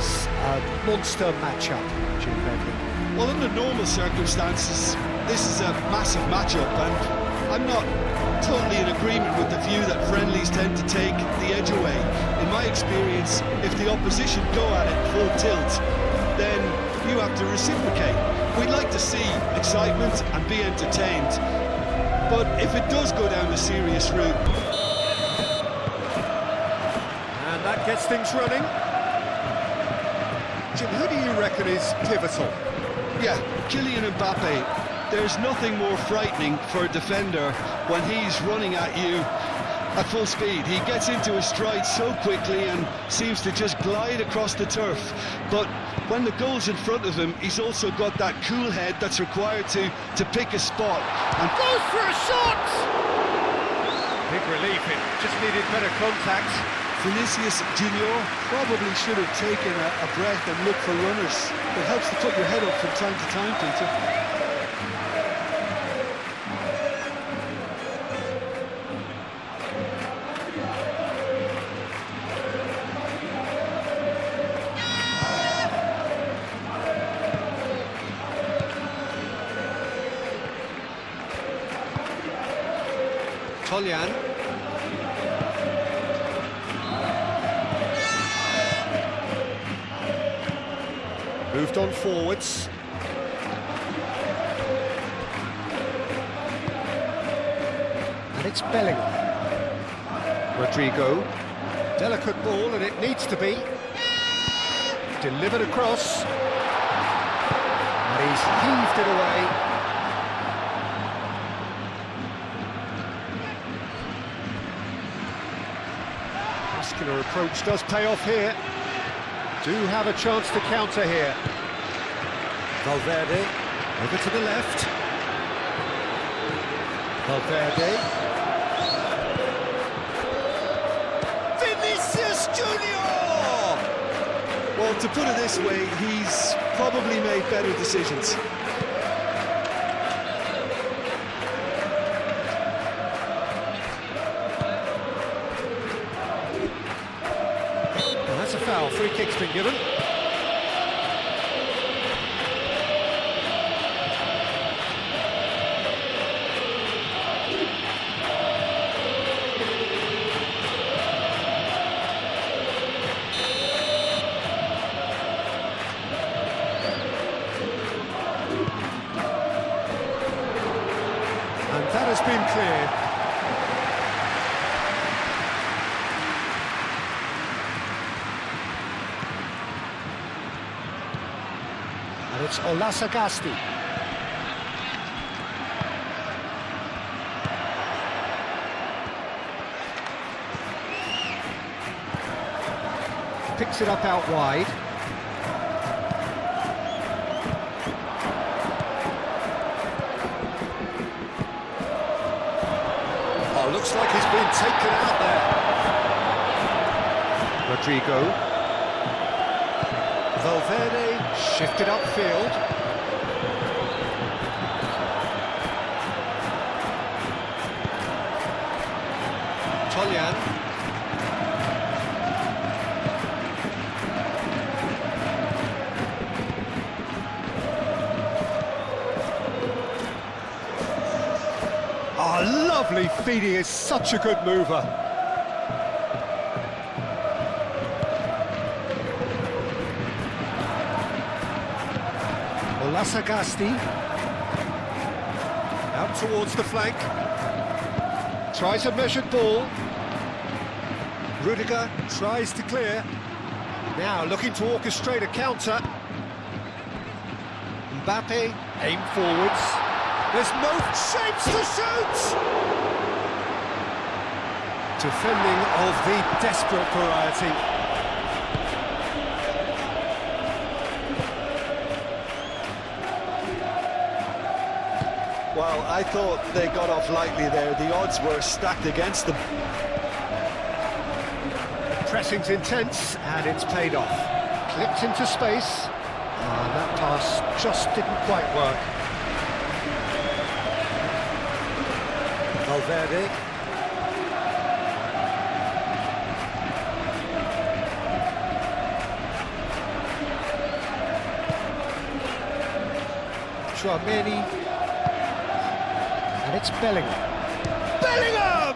is a monster matchup, Jim Begley. Well, under normal circumstances, this is a massive matchup, and I'm not totally in agreement with the view that friendlies tend to take the edge away. In my experience, if the opposition go at it full tilt, then you have to reciprocate. We'd like to see excitement and be entertained, but if it does go down the serious route... And that gets things running. Jim, who do you reckon is pivotal? Yeah, Kylian Mbappe. There's nothing more frightening for a defender when he's running at you at full speed. He gets into his stride so quickly and seems to just glide across the turf. But when the goal's in front of him, he's also got that cool head that's required to pick a spot. And goes for a shot! Big relief, it just needed better contact. Vinicius Junior probably should have taken a breath and looked for runners. It helps to put your head up from time to time, Peter. Toljan. Moved on forwards. And it's Bellingham. Rodrigo. Delicate ball, and it needs to be. Delivered across. And he's heaved it away. Muscular approach does pay off here. Do have a chance to counter here. Valverde, over to the left. Valverde. Vinicius Junior! Well, to put it this way, he's probably made better decisions. That's a foul. Free kick's been given. And that has been cleared. And it's Olasagasti. Picks it up out wide. Oh, looks like he's been taken out there. Rodrigo. Valverde shifted upfield. Toljan. Oh, lovely feed. He is such a good mover. Olasagasti. Out towards the flank. Tries a measured ball. Rudiger tries to clear. Now looking to orchestrate a counter. Mbappe, aim forwards. There's no shapes to shoot! Defending of the desperate variety. Well, I thought they got off lightly there. The odds were stacked against them. Pressing's intense, and it's paid off. Clipped into space, and that pass just didn't quite work. Valverde. Tchouaméni. And it's Bellingham. Bellingham!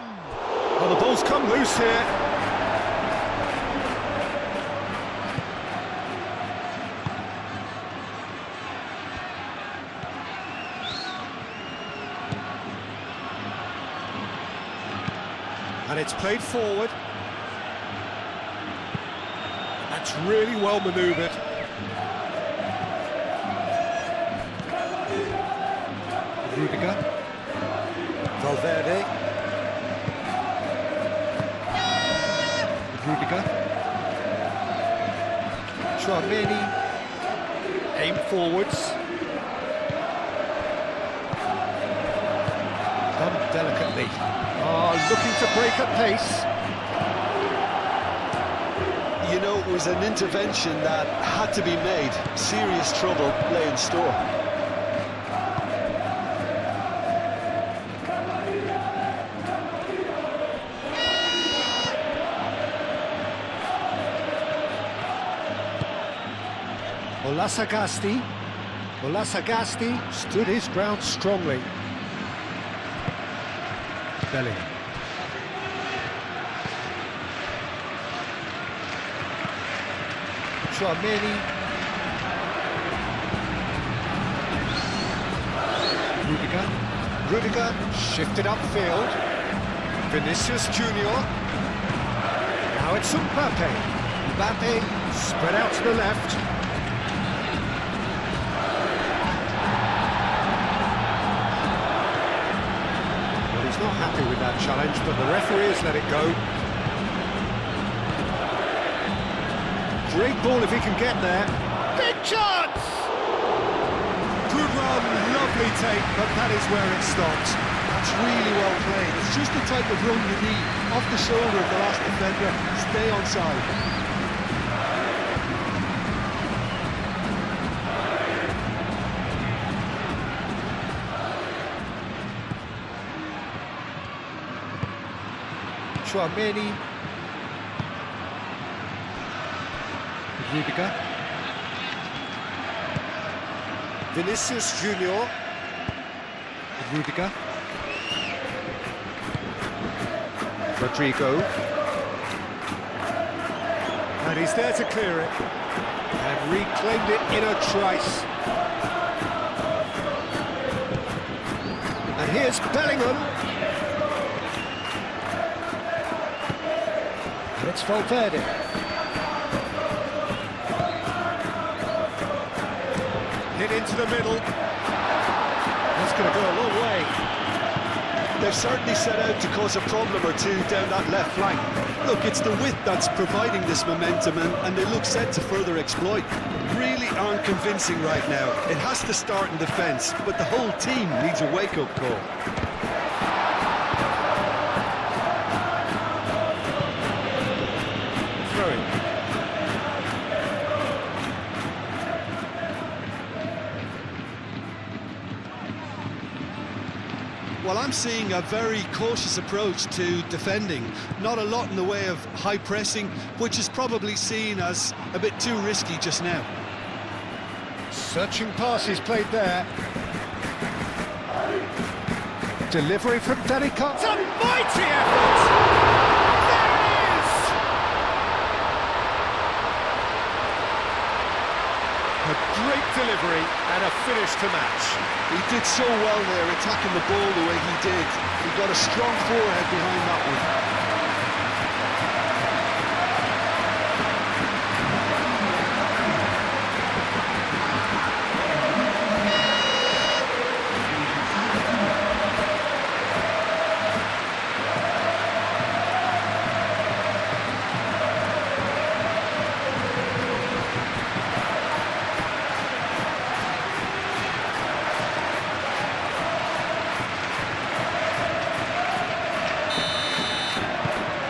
Well, the ball's come loose here. And it's played forward. That's really well manoeuvred. Rudiger. Valverde. Rudiger. Tchouaméni. Aim forwards. Done delicately. Looking to break at pace. You know, it was an intervention that had to be made. Serious trouble lay in store. Olasagasti stood his ground strongly. Bellingham. Tchouaméni. Rudiger shifted upfield. Vinicius Junior. Now it's Mbappe. Mbappe spread out to the left. Well, he's not happy with that challenge, but the referee has let it go. Great ball if he can get there. Big chance! Good run, lovely take, but that is where it stops. That's really well played. It's just the type of run you need. Off the shoulder of the last defender, stay onside. Tchouaméni. Rudiger. Vinicius Junior. Rudiger. Rodrigo. And he's there to clear it. And reclaimed it in a trice. And here's Bellingham. And it's Valverde. Hit into the middle. That's going to go a long way. They've certainly set out to cause a problem or two down that left flank. Look, it's the width that's providing this momentum, and they look set to further exploit. Really aren't convincing right now. It has to start in defence, but the whole team needs a wake-up call. Throwing. Well, I'm seeing a very cautious approach to defending. Not a lot in the way of high pressing, which is probably seen as a bit too risky just now. Searching passes played there. Delivery from Danica. It's a mighty effort! There it is! A great delivery and a finish to match. He did so well there, attacking the ball the way he did. He got a strong forehead behind that one.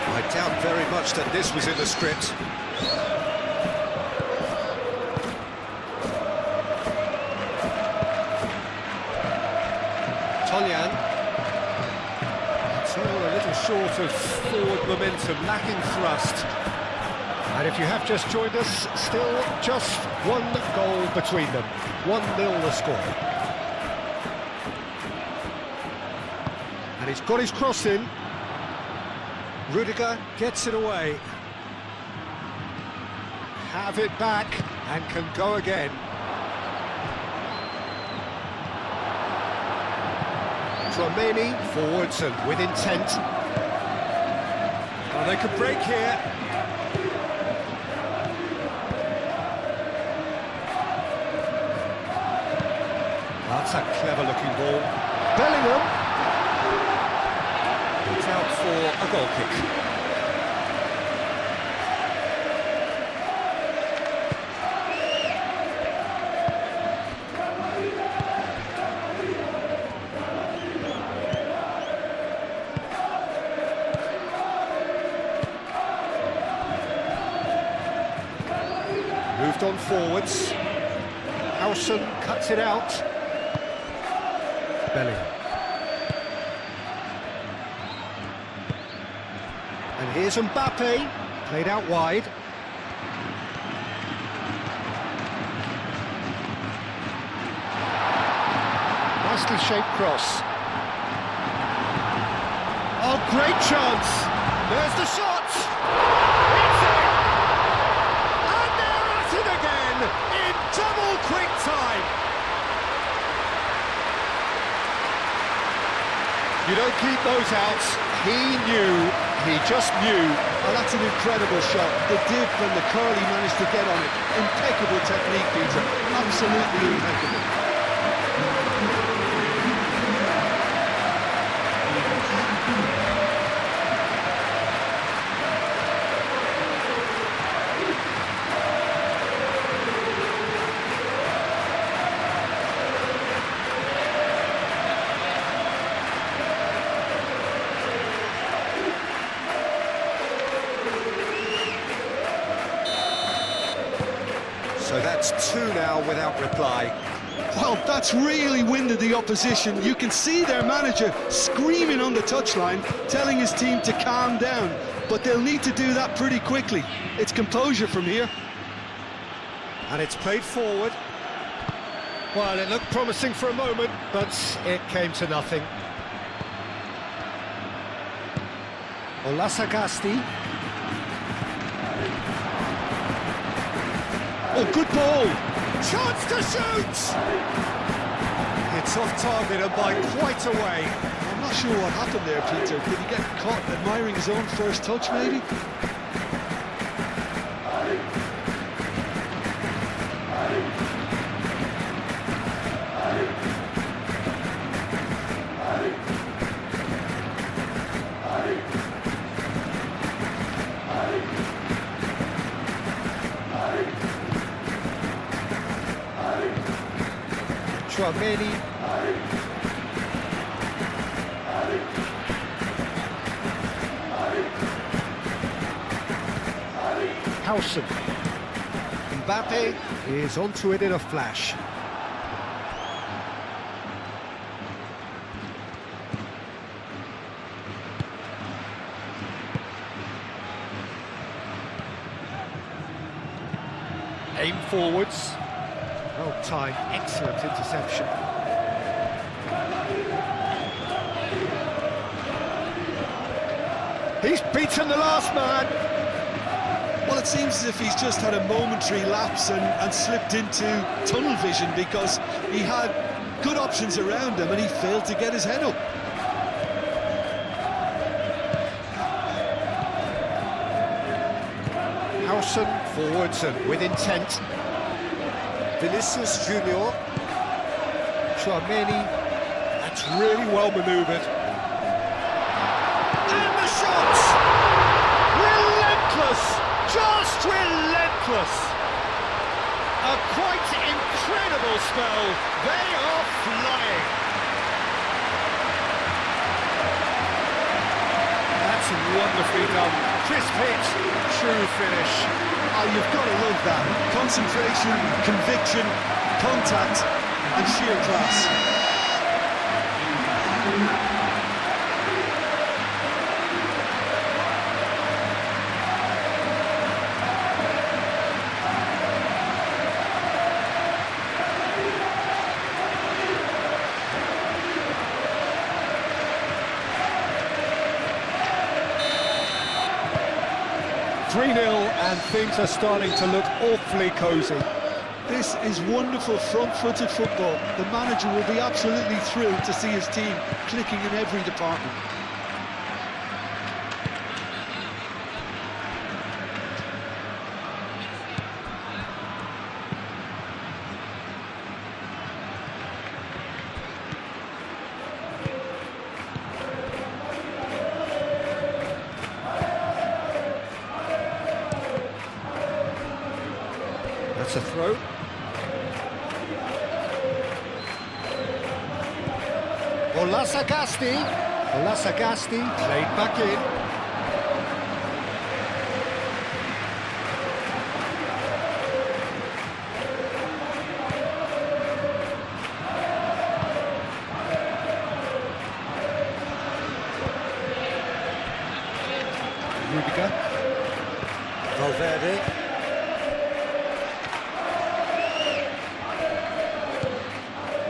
I doubt very much that this was in the script. Tolyan. It's all a little short of forward momentum, lacking thrust. And if you have just joined us, still just one goal between them. 1-0 the score. And he's got his cross in. Rudiger gets it away. Have it back and can go again. Tchouaméni forwards and with intent. Oh, they could break here. That's a clever-looking ball. Bellingham. It's out for a goal kick. Moved on forwards. Howson cuts it out. Bellingham. And here's Mbappe, played out wide. Nicely shaped cross. Oh, great chance! There's the shot! It's in! And they're at it again in double quick time! You don't keep those out. He just knew. Oh, that's an incredible shot. The dip and the curl he managed to get on it. Impeccable technique, Peter. Absolutely impeccable. So that's two now without reply. Well, that's really winded the opposition. You can see their manager screaming on the touchline, telling his team to calm down. But they'll need to do that pretty quickly. It's composure from here. And it's played forward. Well, it looked promising for a moment, but it came to nothing. Olasagasti. Oh, good ball! Chance to shoot! It's off target and by quite a way. I'm not sure what happened there, Peter. Did he get caught admiring his own first touch, maybe? Tchouaméni. Howson. Mbappe is onto it in a flash. Aim forwards. Well timed, excellent interception. He's beaten the last man. Well, it seems as if he's just had a momentary lapse and slipped into tunnel vision because he had good options around him and he failed to get his head up. Howson forwards and with intent. Vinicius Junior. Tchouaméni. That's really well manoeuvred. And the shot! Relentless! Just relentless! A quite incredible spell. They are flying. That's wonderfully done. Crisp hit, true finish. Oh, you've got to love that. Concentration, conviction, contact, and sheer class. And things are starting to look awfully cosy. This is wonderful front-footed football. The manager will be absolutely thrilled to see his team clicking in every department. That's a throw. Olasagasti played back in. Rudiger. Valverde.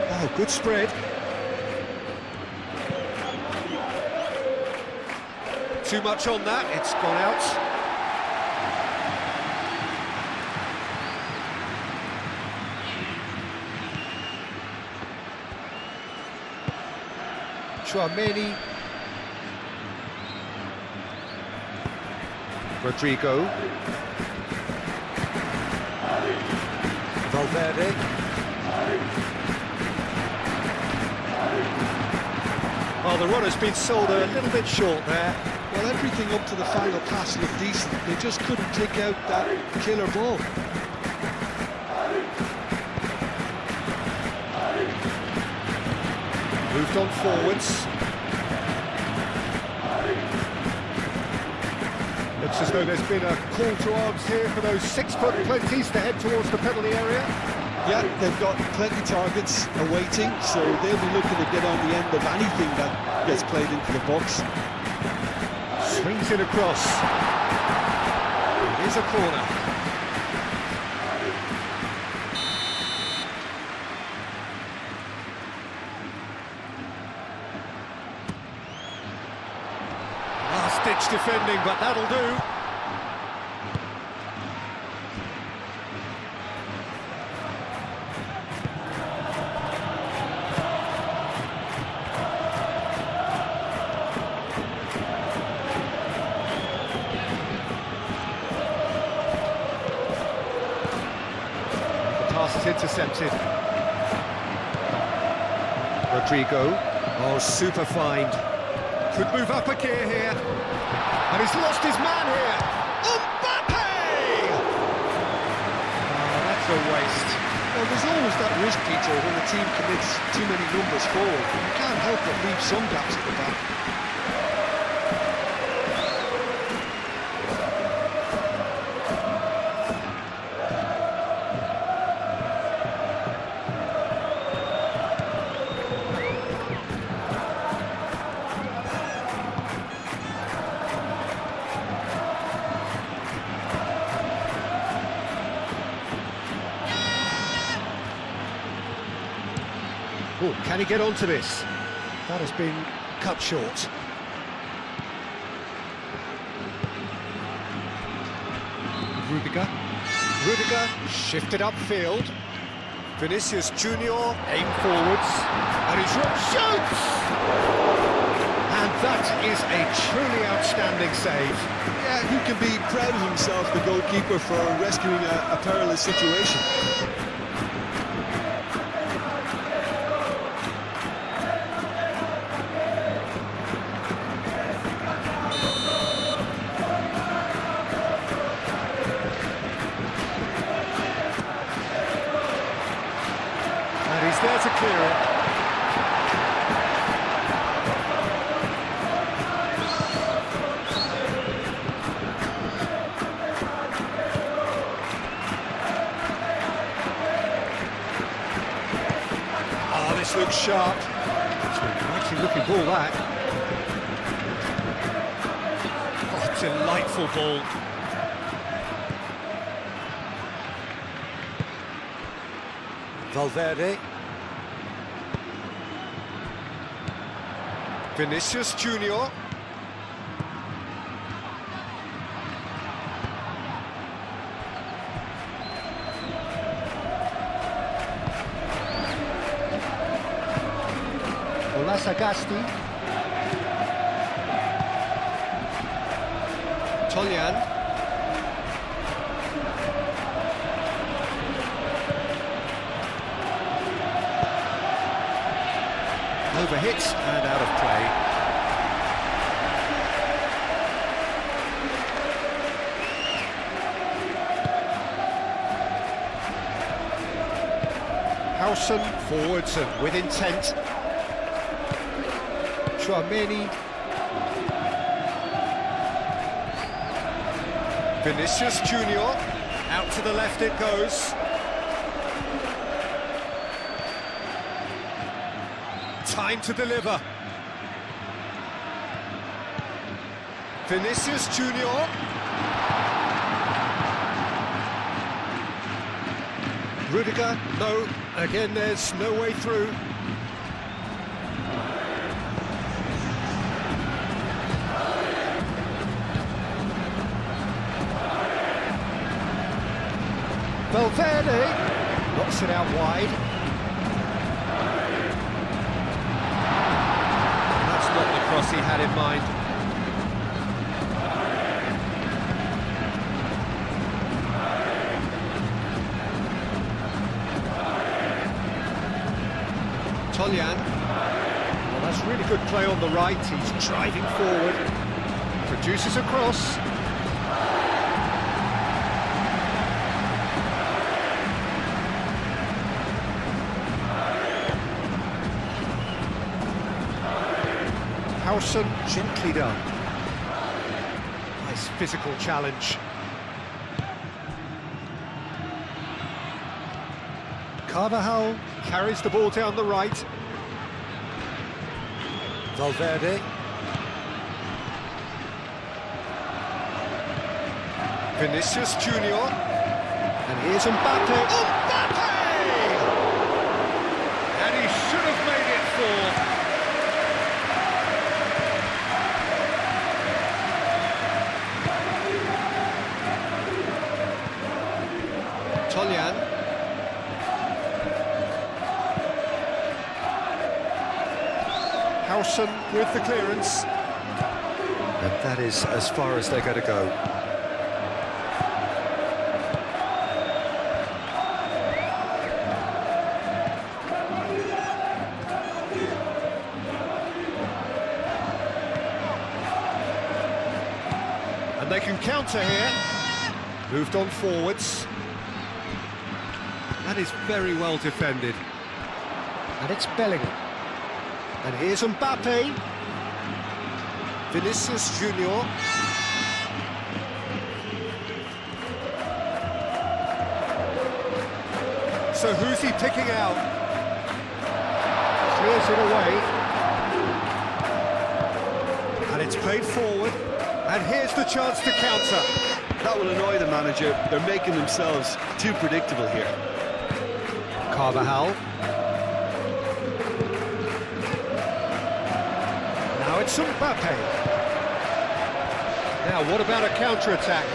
Oh, good spread. Too much on that, it's gone out. Chouameni. Rodrigo. Valverde. Well, the runner's been sold a little bit short there. Well, everything up to the final pass looked decent. They just couldn't take out that killer ball. Moved on forwards. Looks as though there's been a call to arms here for those 6'20s to head towards the penalty area. Yeah, they've got plenty targets awaiting, so they'll be looking to get on the end of anything that gets played into the box. Swings it across. Here's a corner. Last-ditch defending, but that'll do. Pass is intercepted. Rodrigo. Oh, super find. Could move up a gear here. And he's lost his man here. Mbappe! Oh, that's a waste. Well, there's always that risk, Peter, when the team commits too many numbers forward. You can't help but leave some gaps at the back. Oh, can he get onto this? That has been cut short. Rudiger shifted upfield. Vinicius Junior aim forwards. And he's shoots! And that is a truly outstanding save. Yeah, he can be proud of himself, the goalkeeper, for rescuing a perilous situation. And he's there to clear it. Oh, this looks sharp. It's a nicely looking ball, that. Oh, delightful ball. Valverde. Vinicius Junior. Sagasti. Toljan. Overhit and out of play. Howson forwards and with intent. Chouameni. Vinicius Junior. Out to the left it goes. Time to deliver. Vinicius Junior. Rudiger, no, again there's no way through. Valverde knocks it out wide. That's not the cross he had in mind. Toljan. Well, that's really good play on the right. He's driving forward. Produces a cross. Howson, gently done. Nice physical challenge. Carvajal carries the ball down the right. Valverde. Vinicius Junior. And here's Mbappe. Mbappe! And he should have made it four. Toljan. Howson with the clearance. And that is as far as they're going to go. And they can counter here. Moved on forwards. That is very well defended. And it's Bellingham. And here's Mbappe. Vinicius Junior. So who's he picking out? Clears it away. And it's played forward. And here's the chance to counter. That will annoy the manager. They're making themselves too predictable here. Carvajal. Now it's Mbappe. Now what about a counter-attack?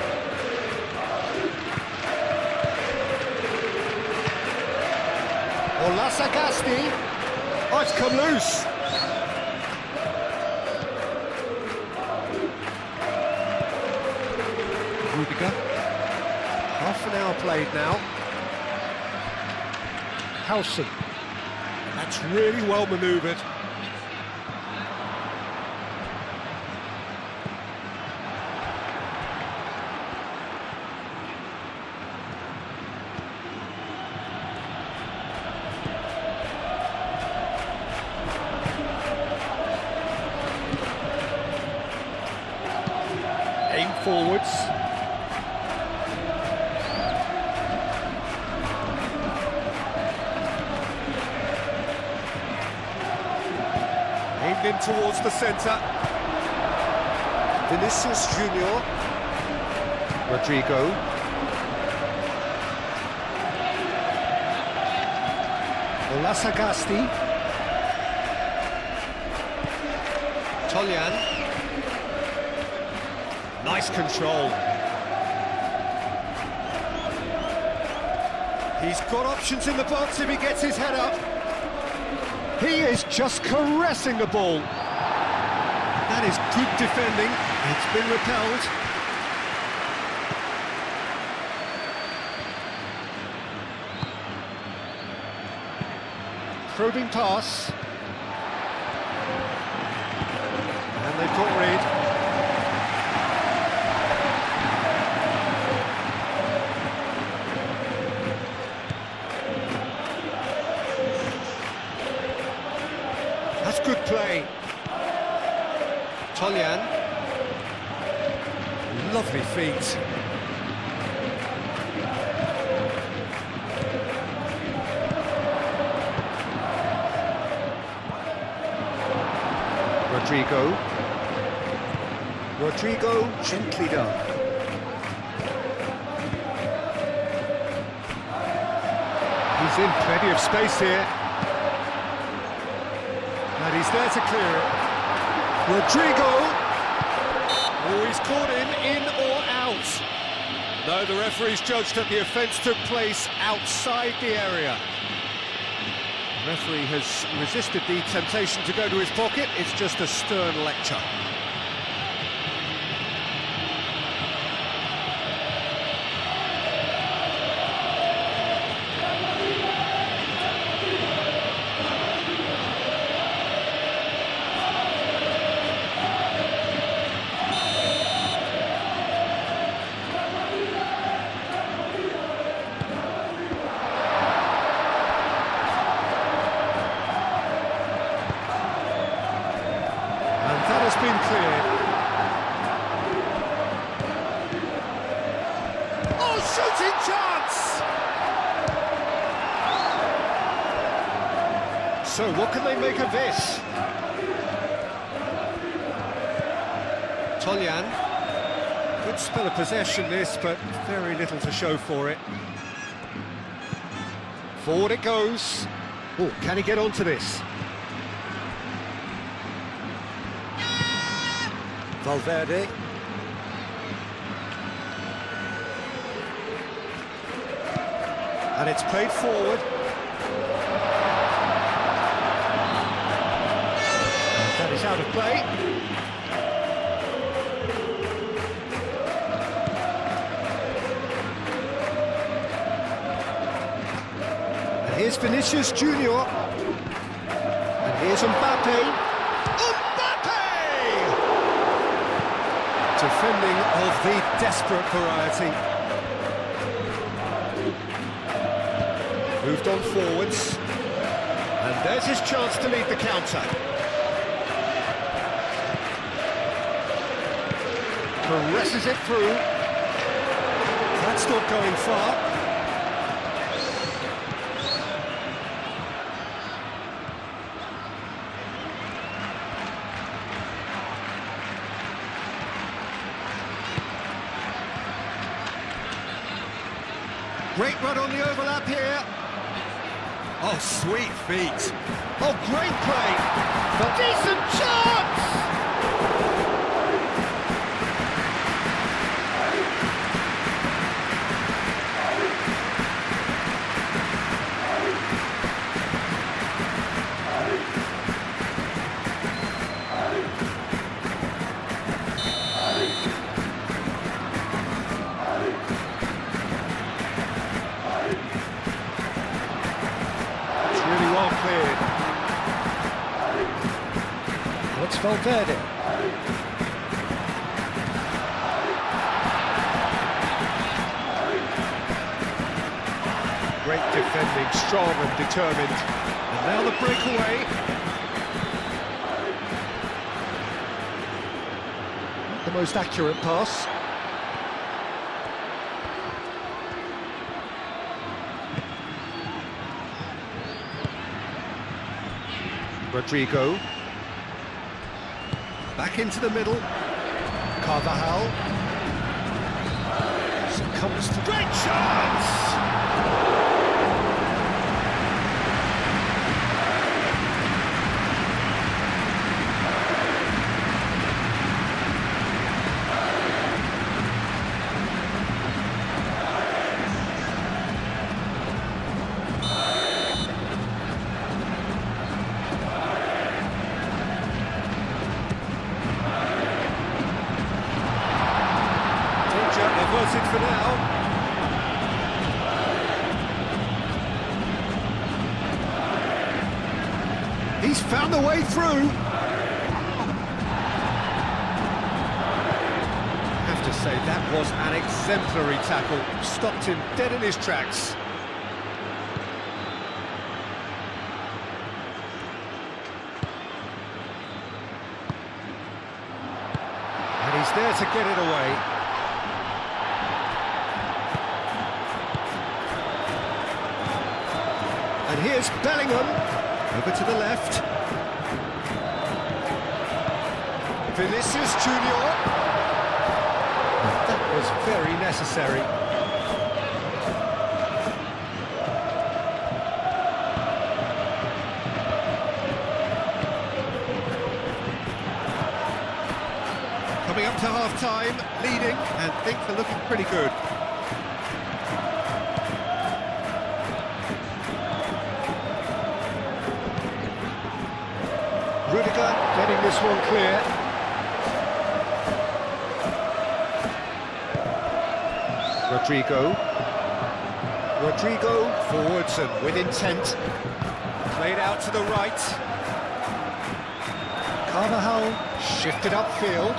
Or Sagasti. Oh, it's come loose. Rudiger. Half an hour played now. Howson. That's really well manoeuvred. Aim forwards. Aimed in towards the centre. Vinicius Junior. Rodrigo. Sagasti. Toljan. Nice control. He's got options in the box if he gets his head up. He is just caressing the ball. That is good defending. It's been repelled. Probing pass. And they've got Reed. That's good play. Toljan. Lovely feet. Rodrigo, gently done. He's in plenty of space here. And he's there to clear it. Rodrigo! Oh, he's caught him in or out. No, the referee's judged that the offence took place outside the area. The referee has resisted the temptation to go to his pocket. It's just a stern lecture. Been cleared. Oh, shooting chance! So what can they make of this? Toljan. Good spell of possession this, but very little to show for it. Forward it goes. Oh, can he get onto this? Valverde. And it's played forward. That is out of play. And here's Vinicius Junior. And here's Mbappe. Defending of the desperate variety. Moved on forwards. And there's his chance to lead the counter. Caresses it through. That's not going far. Great run on the overlap here. Oh, sweet feet. Oh, great play. A decent chance! It's Valverde. Great defending, strong and determined. And now the breakaway. Not the most accurate pass. Rodrigo. Back into the middle. Carvajal. Succumbs to... Great chance! He's found the way through. I have to say, that was an exemplary tackle. Stopped him dead in his tracks. And he's there to get it away. And here's Bellingham, over to the left. Vinicius Junior. That was very necessary. Coming up to half-time, leading, and things are looking pretty good. Rudiger getting this one clear. Rodrigo forwards and with intent. Played out to the right. Carvajal shifted upfield.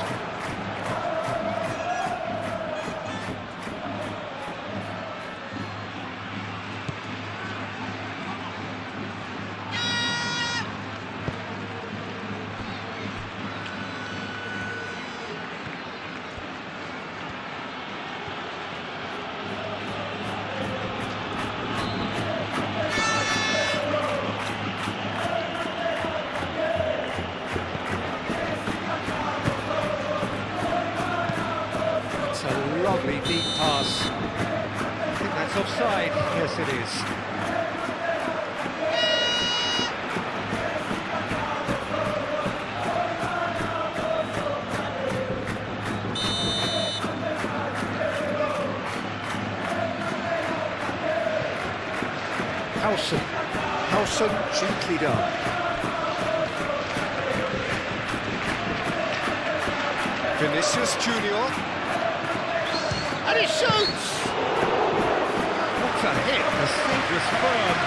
A lovely deep pass. I think that's offside. Yes, it is. Howson gently done. Vinicius Junior. And he shoots! What a hit! The save was firm.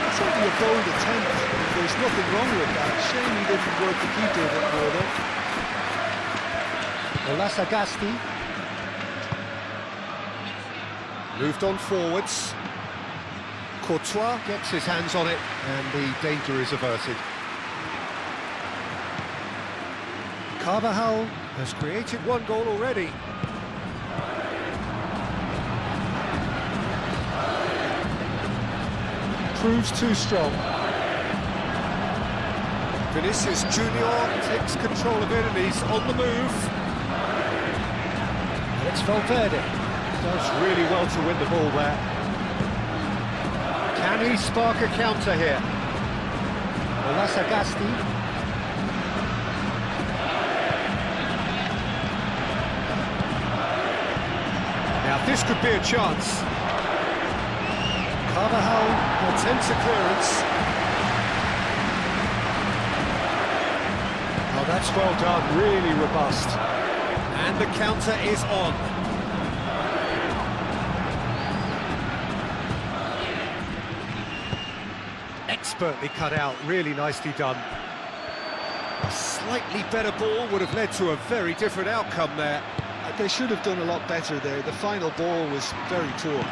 It's only a bold attempt. There's nothing wrong with that. Shame he didn't work the keeper a bit more, though. Olasagasti. Moved on forwards. Courtois gets his hands on it, and the danger is averted. Carvajal has created one goal already. Proves too strong. Vinicius Junior takes control of it and he's on the move. It's Valverde. Does really well to win the ball there. Can he spark a counter here? Olasagasti. Now this could be a chance. Carvajal attempts a clearance. Oh, that's well done, really robust. And the counter is on. Expertly cut out, really nicely done. A slightly better ball would have led to a very different outcome there. They should have done a lot better there. The final ball was very poor.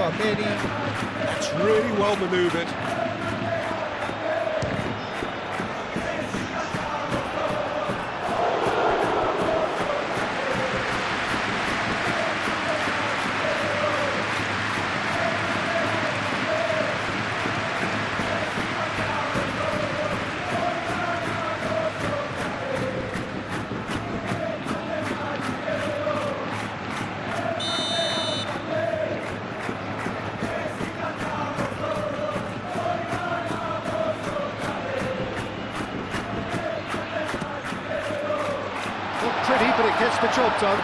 That's really well manoeuvred. Pretty, but it gets the job done.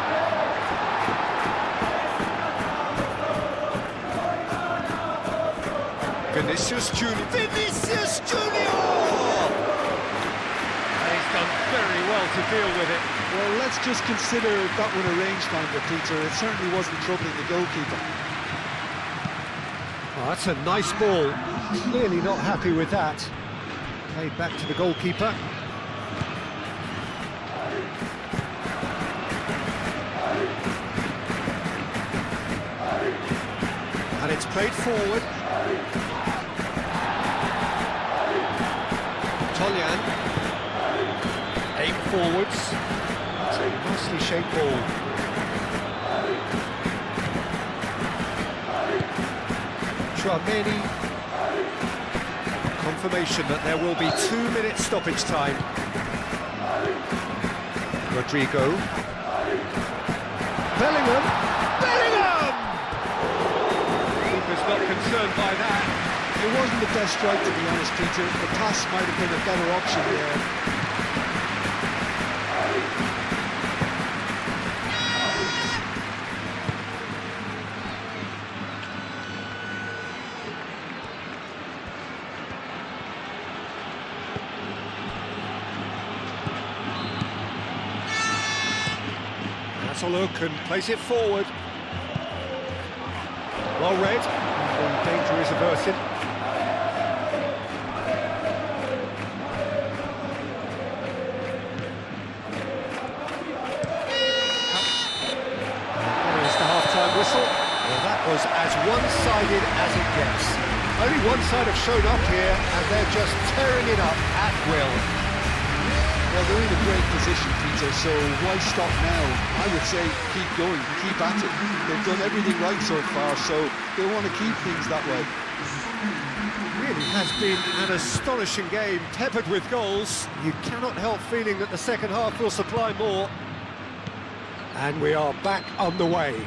Vinicius Junior. Vinicius Junior! And he's done very well to deal with it. Well, let's just consider that one a rangefinder, Peter. It certainly wasn't troubling the goalkeeper. Well, That's a nice ball. Clearly not happy with that. Played back to the goalkeeper. And it's played forward. Toljan. Aim forwards. That's a nicely shaped ball. Chouameni. Confirmation that there will be 2-minute stoppage time. Rodrigo. Bellingham. Keeper's not concerned by that. It wasn't the best strike, to be honest, Peter. The pass might have been a better option there. That's a look and plays it forward. Well read. And danger is averted. There's the half-time whistle. Well, that was as one-sided as it gets. Only one side have shown up here, and they're just tearing it up at will. Well, they're in a great position, Peter, so why stop now? I would say keep going, keep at it. They've done everything right so far, so they want to keep things that way. Really has been an astonishing game, peppered with goals. You cannot help feeling that the second half will supply more. And we are back on the way.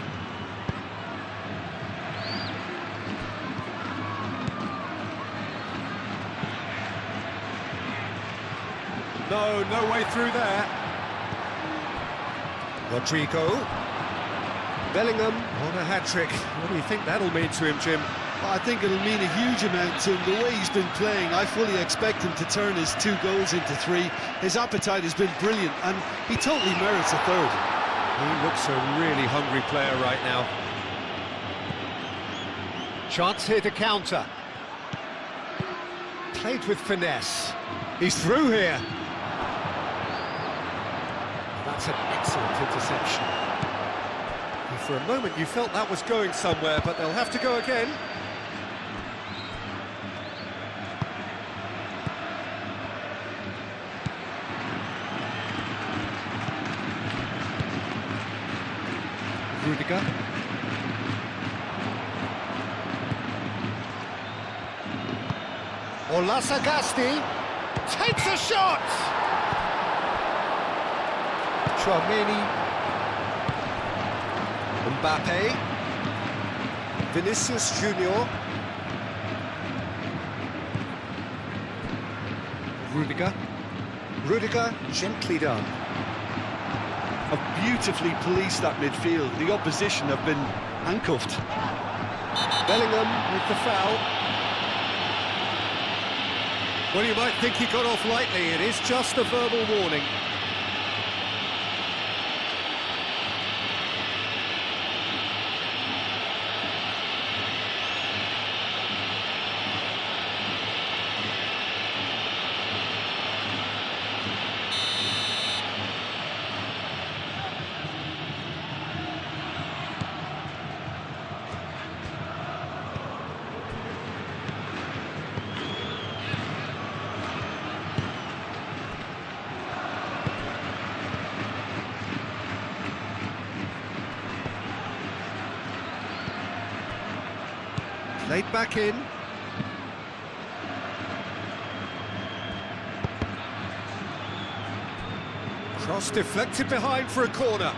No way through there. Rodrigo. Bellingham on a hat-trick. What do you think that'll mean to him, Jim? I think it'll mean a huge amount to him. The way he's been playing, I fully expect him to turn his 2 goals into 3. His appetite has been brilliant, and he totally merits a third. He looks a really hungry player right now. Chance here to counter. Played with finesse. He's through here. That's an excellent interception. And for a moment you felt that was going somewhere, but they'll have to go again. Rudiger. Olasagasti takes a shot! Chouameni. Mbappe. Vinicius Junior. Rudiger gently done. Have beautifully policed that midfield. The opposition have been handcuffed. Bellingham with the foul. Well, you might think he got off lightly. It is just a verbal warning. Played back in. Cross deflected behind for a corner.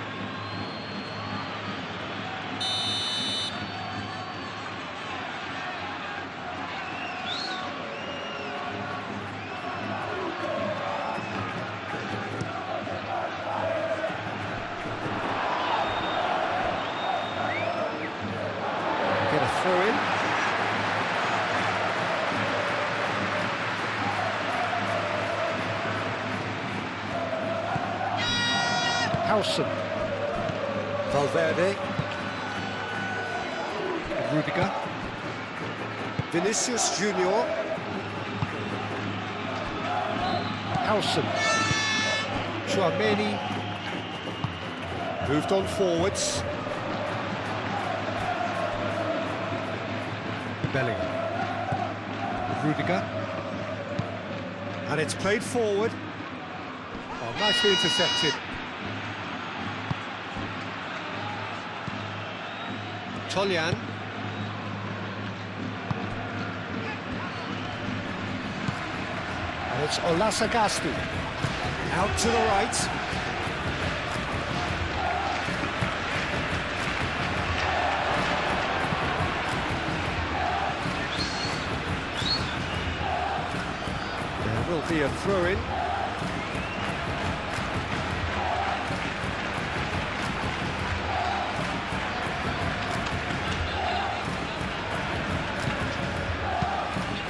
Get a throw in. Howson. Valverde. Rudiger. Vinicius Junior. Howson. Chouameni. Moved on forwards. Bellingham. Rudiger. And it's played forward. Oh, nicely intercepted. Toljan. And it's Olasagasti. Out to the right. There will be a throw-in.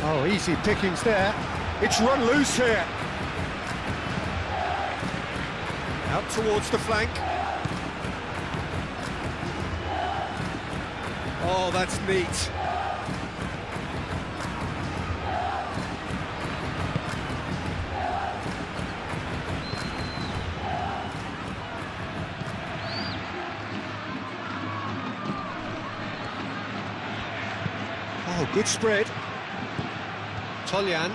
Oh, easy pickings there. It's run loose here. Out towards the flank. Oh, that's neat. Oh, good spread. Toljan.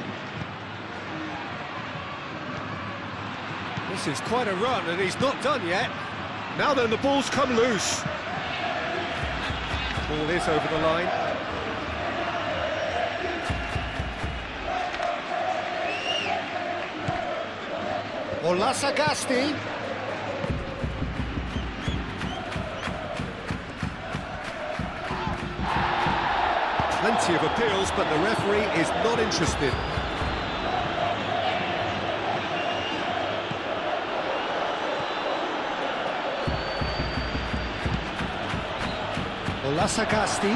This is quite a run, and he's not done yet. Now then, the ball's come loose. Ball is over the line. Olasagasti. Plenty of appeals, but the referee is not interested. Olasagasti.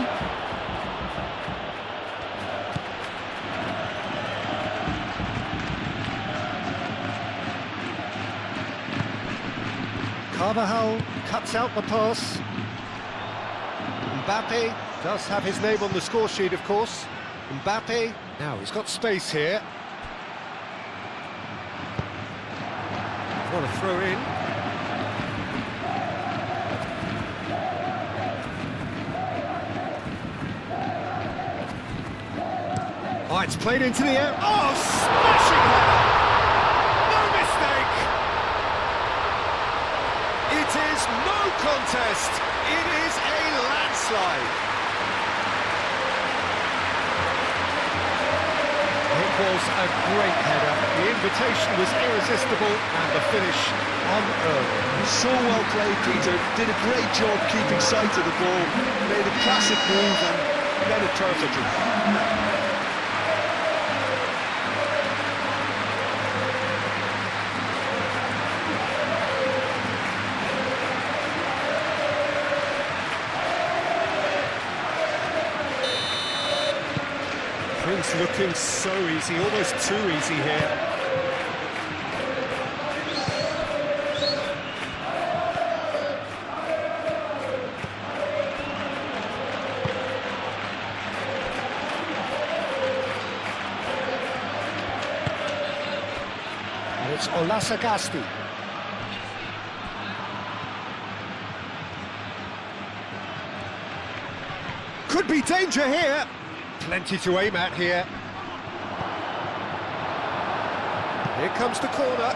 Carvajal cuts out the pass. Mbappe does have his name on the score sheet, of course. Mbappe, now he's got space here. What a throw in. Oh, it's played into the air. Oh, smashing header! No mistake! It is no contest. It is a landslide. It was a great header. The invitation was irresistible and the finish unearned. So well played, Peter. Did a great job keeping sight of the ball. Made a classic move and read it perfectly. Prince looking so easy, almost too easy here. And it's Olasagasti. Could be danger here. Plenty to aim at here. Here comes the corner.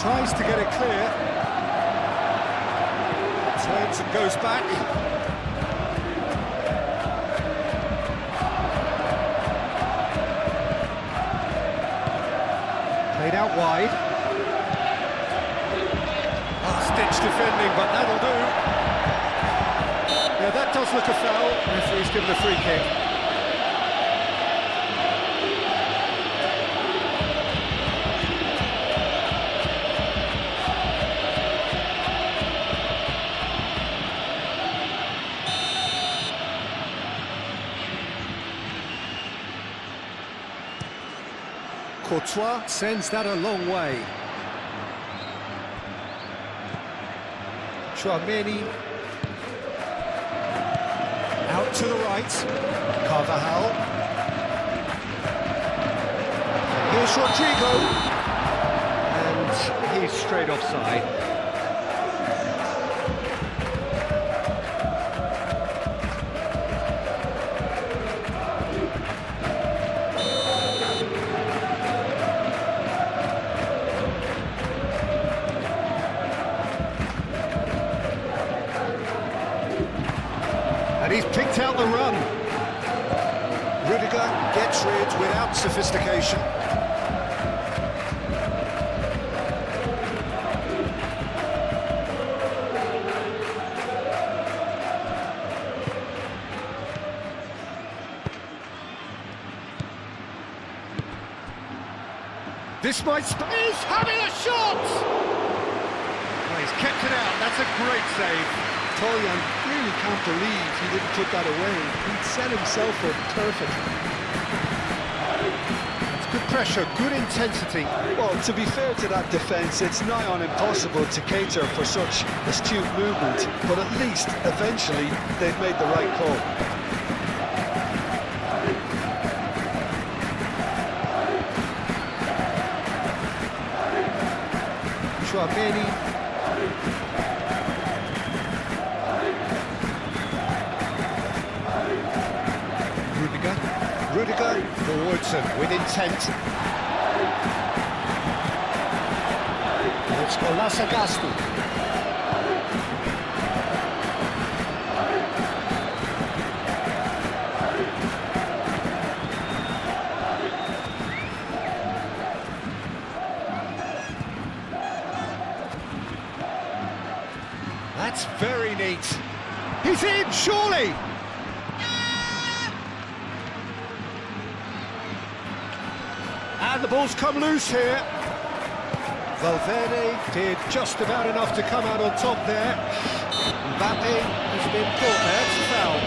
Tries to get it clear. Turns and goes back. Played out wide. Stitch defending, but that'll do. Yeah, that does look a foul. Referee's given a free kick. Courtois sends that a long way. Chouameni. Out to the right. Carvajal. Here's Rodrigo. And he's straight offside. And he's picked out the run. Rudiger gets rid without sophistication. This might... He's having a shot! Well, he's kept it out. That's a great save. Toljan really can't believe he didn't put that away. He'd set himself up perfectly. It's good pressure, good intensity. Well, to be fair to that defence, it's nigh on impossible to cater for such astute movement, but at least, eventually, they've made the right call. Chouameni. Rudiger forwards and with intent. It's Olasagasti. That's very neat. He's in, surely! And the ball's come loose here. Valverde did just about enough to come out on top there. Mbappe has been caught there, it's a foul.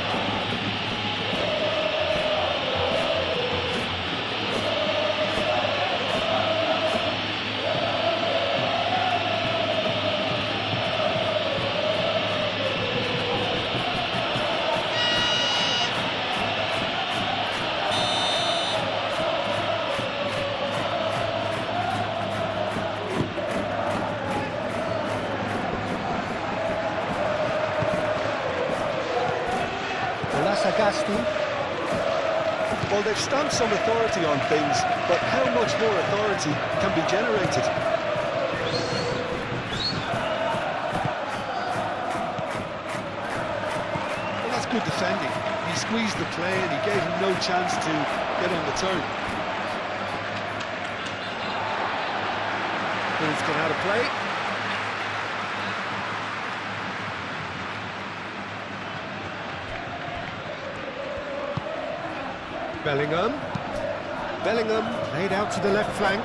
Well, they've stamped some authority on things, but how much more authority can be generated? Well, that's good defending. He squeezed the play and he gave him no chance to get on the turn. Ball's gone out of play. Bellingham laid out to the left flank.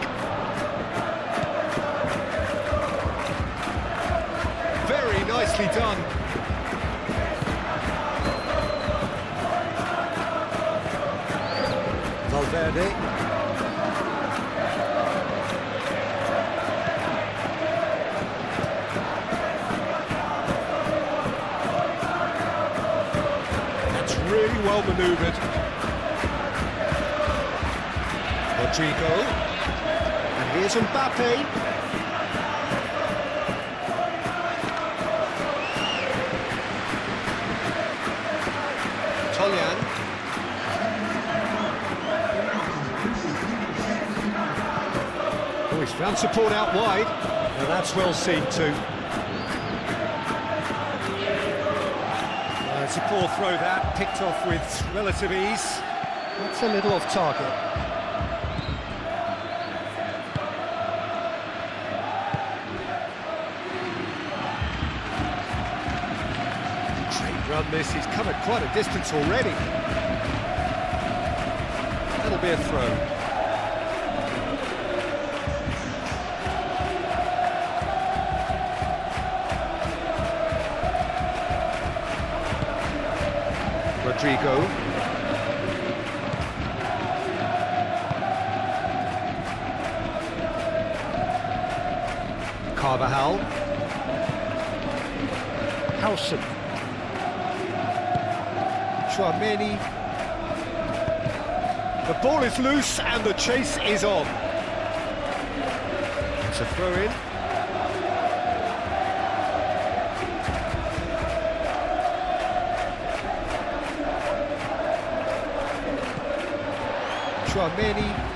Very nicely done. Valverde. That's really well manoeuvred. Rodrigo, and here's Mbappe. Toljan. Oh, he's found support out wide. Now that's well seen too. It's a poor throw that, picked off with relative ease. That's a little off target. Run this, he's covered quite a distance already. That'll be a throw. Rodrigo. Carvajal. Howson. Chouameni. The ball is loose and the chase is on. It's a throw-in. Chouameni.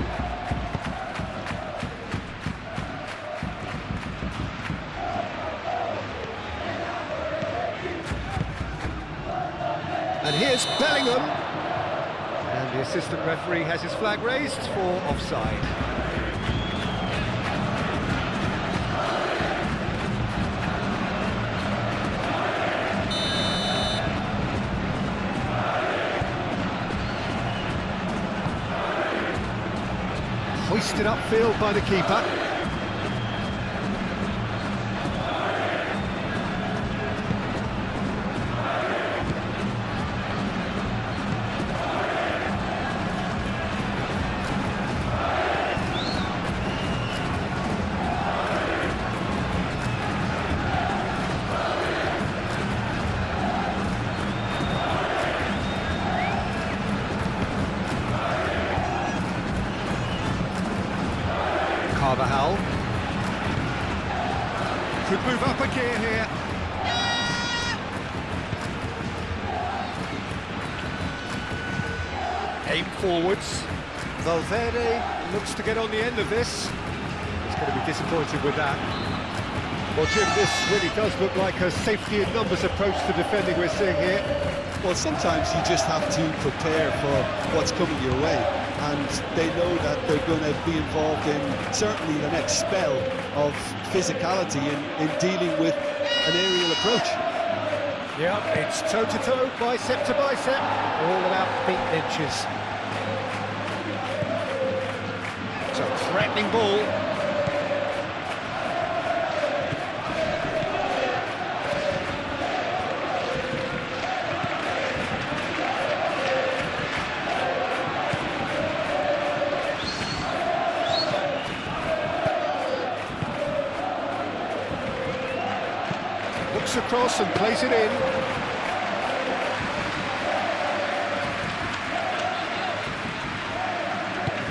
And here's Bellingham. And the assistant referee has his flag raised for offside. Hoisted upfield by the keeper. Carvajal. Could move up a gear here. Aim forwards. Valverde looks to get on the end of this. He's going to be disappointed with that. Well, Jim, this really does look like a safety in numbers approach to defending we're seeing here. Well, sometimes you just have to prepare for what's coming your way, and they know that they're going to be involved in certainly the next spell of physicality in dealing with an aerial approach. Yeah, it's toe-to-toe, bicep to bicep, all about feet and inches. It's a threatening ball. Looks across and plays it in.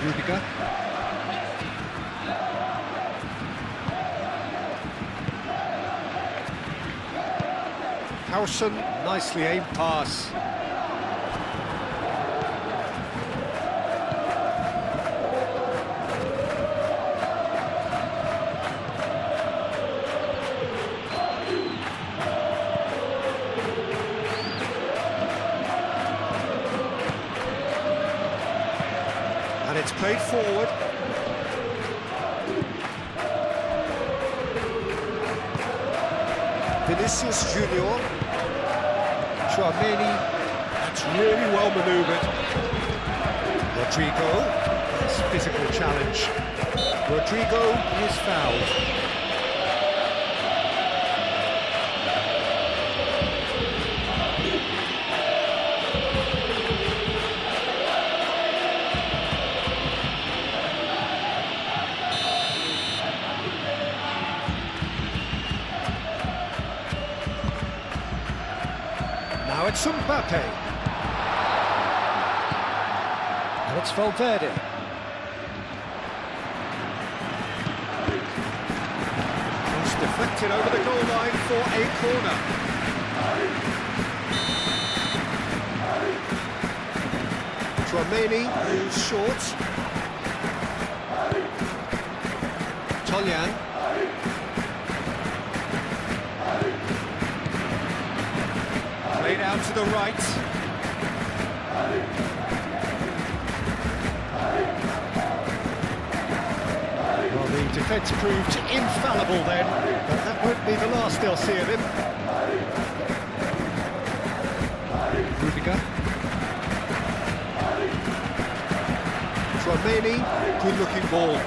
Rudiger. Howson, nicely aimed pass. And it's played forward. Vinicius Junior. Chouameni. That's really well manoeuvred. Rodrigo. Nice physical challenge. Rodrigo is fouled. Now it's Mbappe. And it's Valverde. It's deflected over the goal line for a corner. Chouameni moves short. Toljan. Played out to the right. Well, the defence proved infallible then, but that won't be the last they'll see of him. Rudiger. Chouameni, good-looking ball.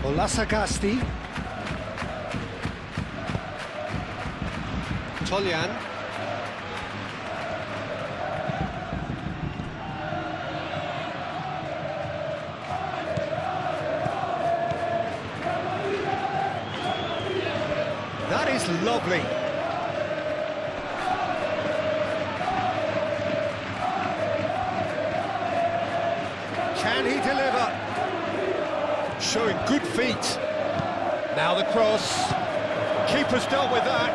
Olasagasti. Toljan. That is lovely. Can he deliver? Showing good feet. Now the cross. Keeper's dealt with that.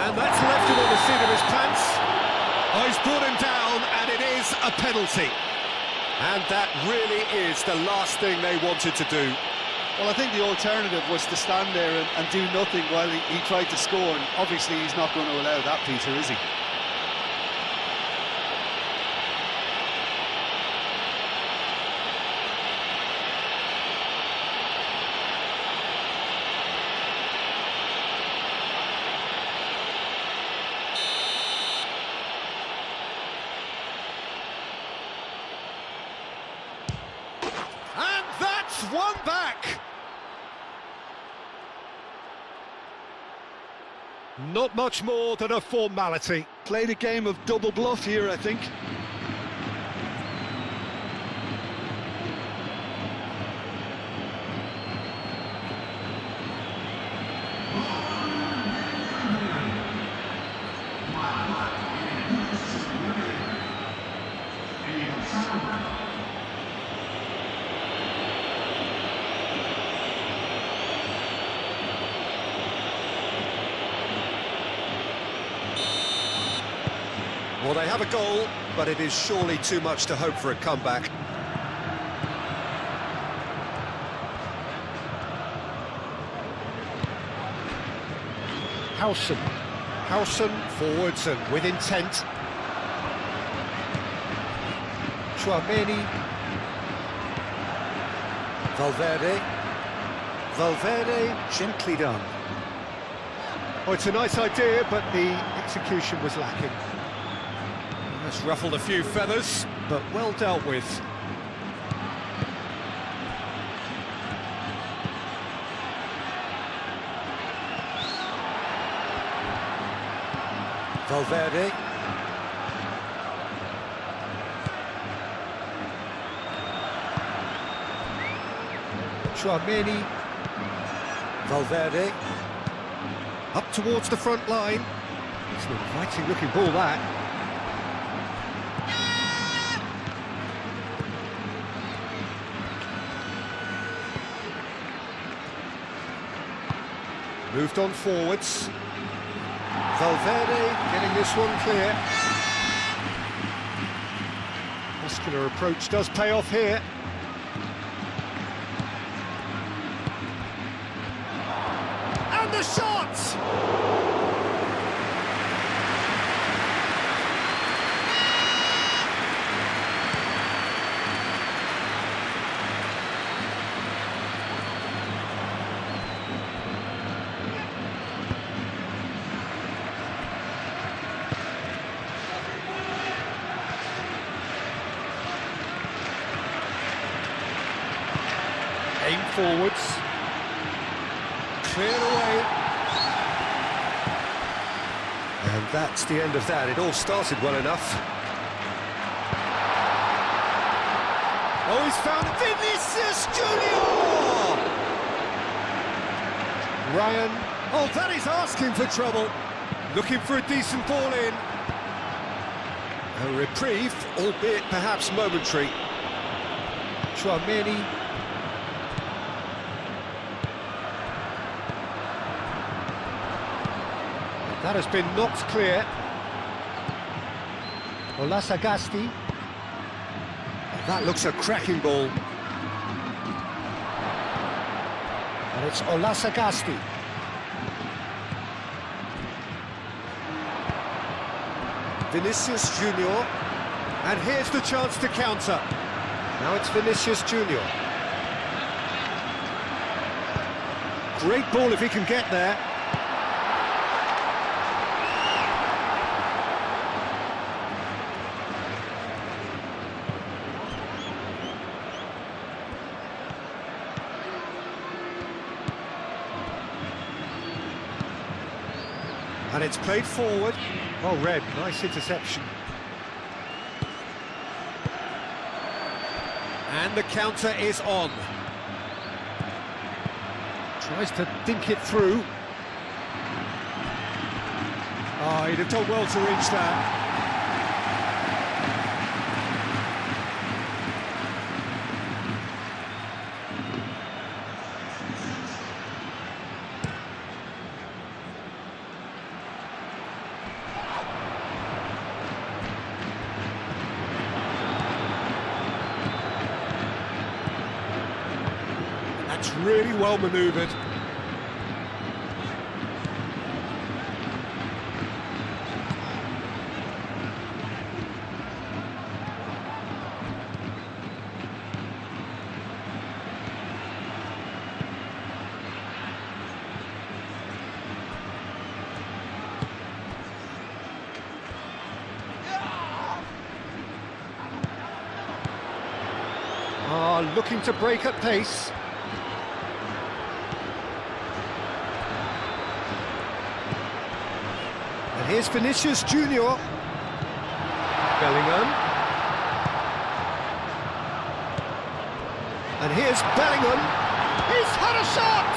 And that's left him on the seat of his pants. Oh, he's brought him down, and it is a penalty. And that really is the last thing they wanted to do. Well, I think the alternative was to stand there and do nothing while he tried to score, and obviously he's not going to allow that, Peter, is he? And that's one back. Not much more than a formality. Played a game of double bluff here, I think. Well, they have a goal, but it is surely too much to hope for a comeback. Howson forwards and with intent. Chouameni. Valverde, gently done. Oh, it's a nice idea, but the execution was lacking. That's ruffled a few feathers, but well dealt with. Valverde. Chouameni. Valverde. Up towards the front line. It's an inviting looking ball, that. Moved on forwards. Valverde getting this one clear. Muscular approach does pay off here. And the shot! Aim forwards. Cleared away. And that's the end of that. It all started well enough. Oh, he's found Vinicius Junior! Ryan. Oh, that is asking for trouble. Looking for a decent ball in. A reprieve, albeit perhaps momentary. Chouameni. That has been knocked clear. Olasagasti. That looks a cracking ball. And it's Olasagasti. Vinicius Junior. And here's the chance to counter. Now it's Vinicius Junior. Great ball if he can get there. And it's played forward. Well read, nice interception. And the counter is on. Tries to dink it through. Oh, he'd have done well to reach that. That's really well manoeuvred. Looking to break at pace. And here's Vinicius Junior. Bellingham. And here's Bellingham. He's had a shot!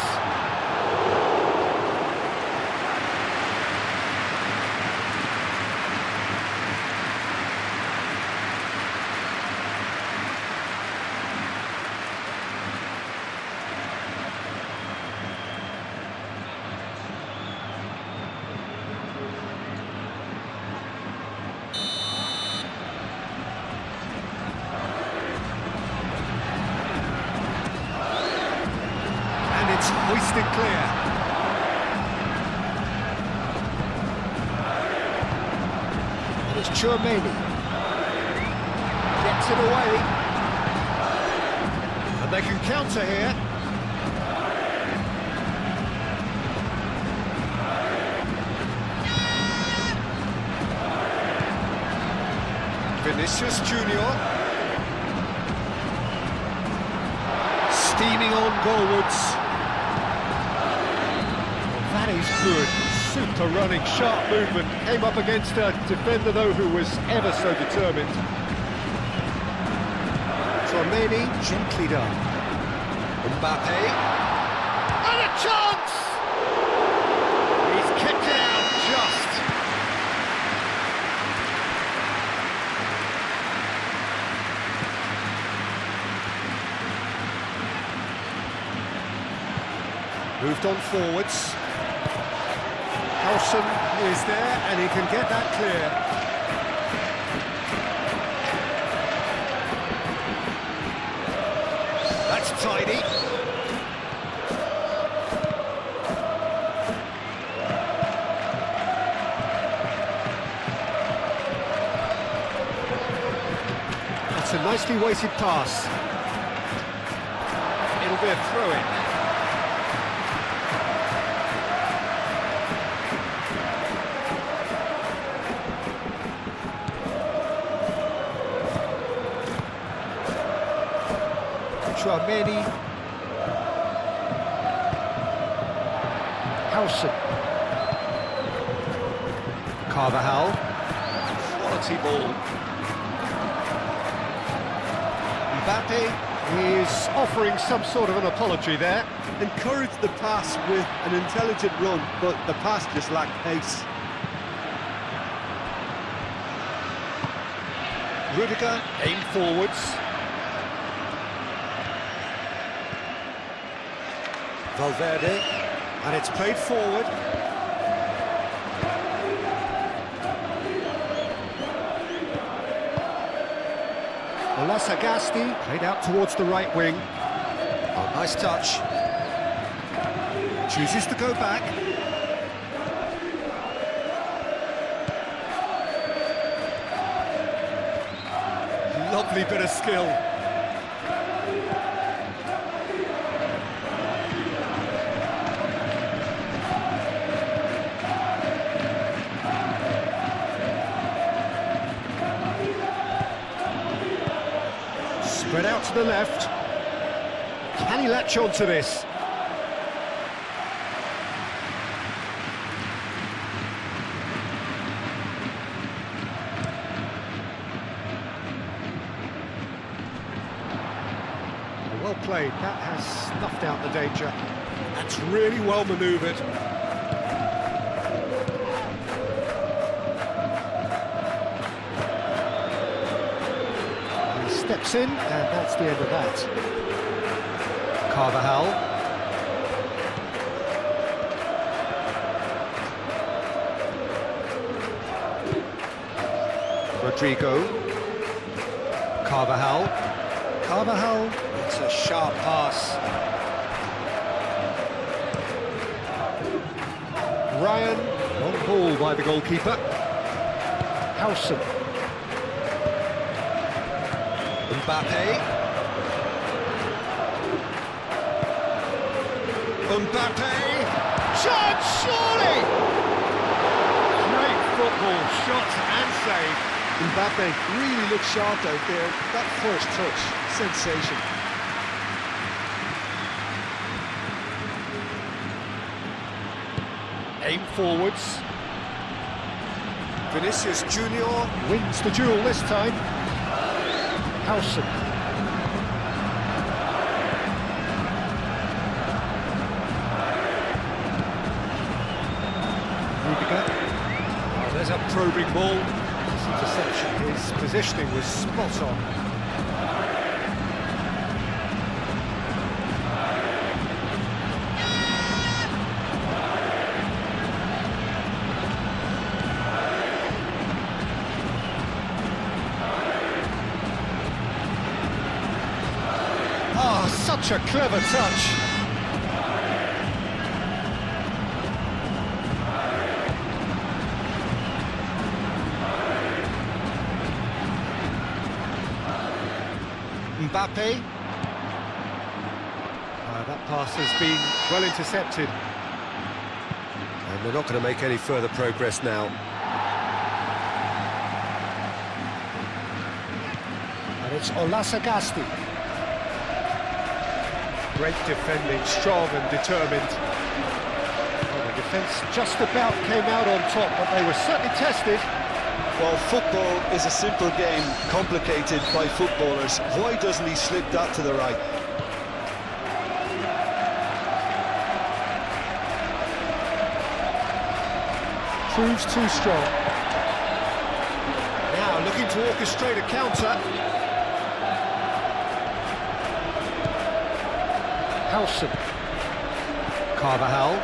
Hoisted clear. And it's Chouameni. Gets it away. And they can counter here. Vinicius Junior. Steaming on goalwards. That is good, super running, sharp movement. Came up against a defender, though, who was ever so determined. Chouameni, gently done. Mbappe. And a chance! He's kicked it out just. Moved on forwards. Howson is there, and he can get that clear. That's tidy. That's a nicely weighted pass. It'll be a throw-in. Chouameni. Howson. Carvajal. Quality ball. Mbappe is offering some sort of an apology there. Encouraged the pass with an intelligent run, but the pass just lacked pace. Rudiger aimed forwards. Valverde, and it's played forward. Sagasti played out towards the right wing. Oh, nice touch. Chooses to go back. Lovely bit of skill. Spread out to the left. Can he latch on to this? Well played. That has snuffed out the danger. That's really well manoeuvred. He steps in, and that's the end of that. Carvajal. Rodrigo. Carvajal. Carvajal. It's a sharp pass. Ryan. Long ball by the goalkeeper. Howson. Mbappe. Mbappe. Shot, surely! Great football, shot and save. Mbappe really looked sharp out there. That first touch, sensation. Aim forwards. Vinicius Junior wins the duel this time. Howson. Rudiger. Oh, there's a probing ball. His interception, his positioning was spot on. Oh, such a clever touch. Mbappe. That pass has been well intercepted. And they're not going to make any further progress now. And it's Olasagasti. Great defending, strong and determined. Well, the defence just about came out on top, but they were certainly tested. Well, football is a simple game, complicated by footballers. Why doesn't he slip that to the right? Proves too strong. Now looking to orchestrate a counter. Howson. Carvajal.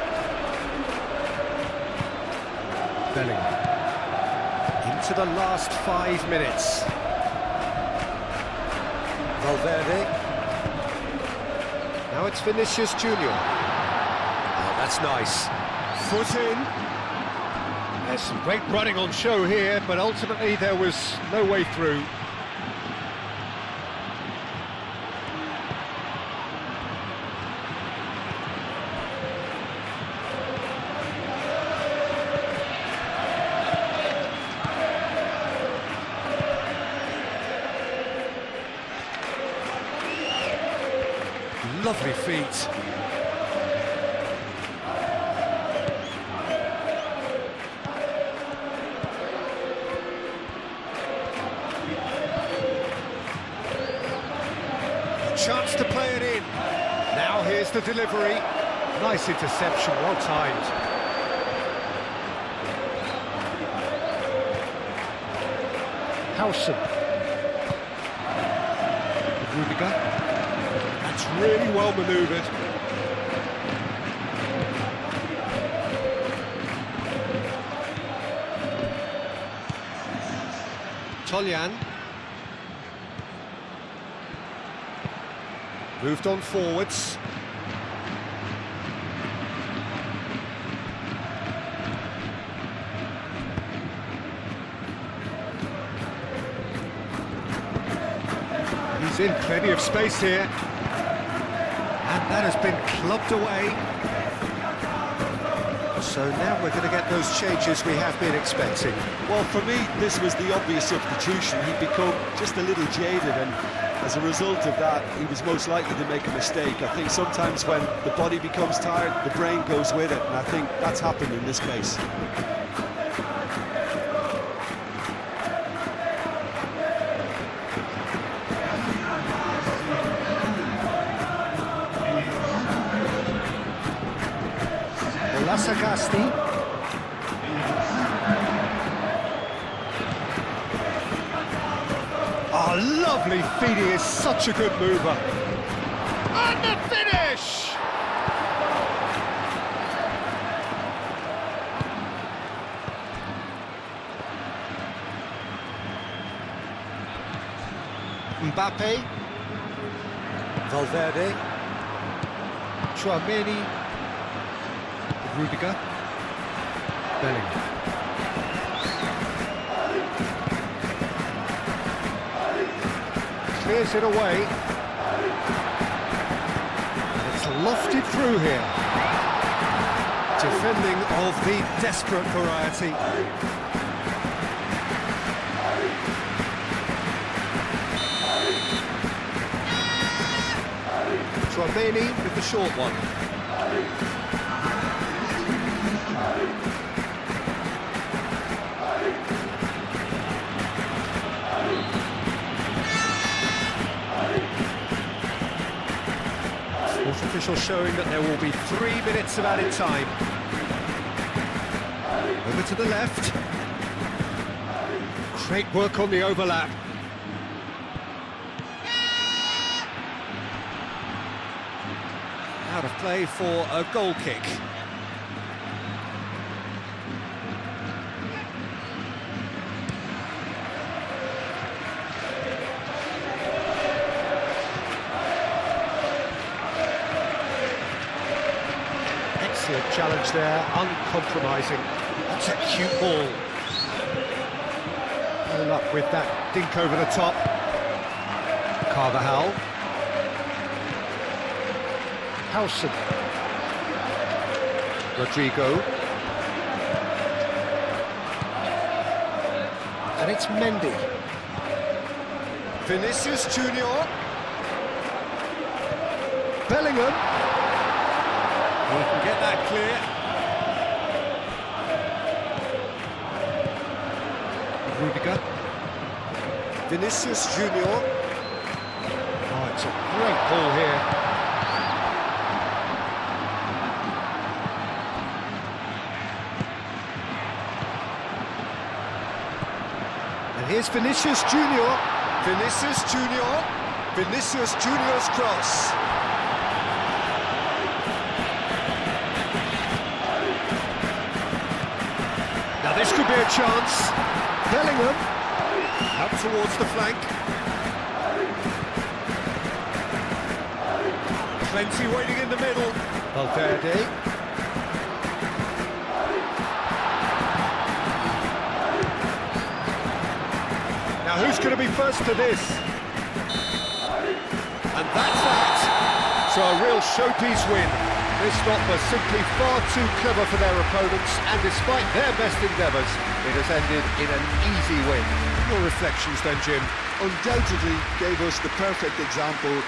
Bellingham. Into the last 5 minutes. Valverde. Now it's Vinicius Junior. Oh, that's nice. Foot in. There's some great running on show here, but ultimately there was no way through. Lovely feet. Chance to play it in. Now here's the delivery. Nice interception, well timed. Howson. Rudiger. That's really well manoeuvred. Toljan. Moved on forwards. He's in plenty of space here. And that has been clubbed away. So now we're going to get those changes we have been expecting. Well, for me, this was the obvious substitution. He'd become just a little jaded, and as a result of that, he was most likely to make a mistake. I think sometimes when the body becomes tired, the brain goes with it, and I think that's happened in this case. Lasagasti. Oh, lovely feeding, is such a good mover. And the finish! Mbappe. Valverde. Tchouaméni. Rudiger. Bellingham. Clears it away. And it's lofted through here. Defending of the desperate variety. Tchouaméni with the short one. Sports official showing that there will be 3 minutes of added time. Over to the left. Great work on the overlap. Out of play for a goal kick. Excellent challenge there, uncompromising. That's a cute ball. Pull up with that dink over the top. Carvajal. Howson. Rodrigo. And it's Mendy. Vinicius Junior. Bellingham. He can get that clear. Rudiger. Vinicius Junior. Oh, it's a great ball here. And here's Vinicius Junior. Vinicius Junior. Vinicius Junior's cross. Now this could be a chance. Bellingham out towards the flank. Plenty waiting in the middle. Valverde. Now who's going to be first to this? And that's that. So a real showpiece win. This lot were simply far too clever for their opponents, and despite their best endeavours, it has ended in an easy win. Your reflections then, Jim? Undoubtedly gave us the perfect example of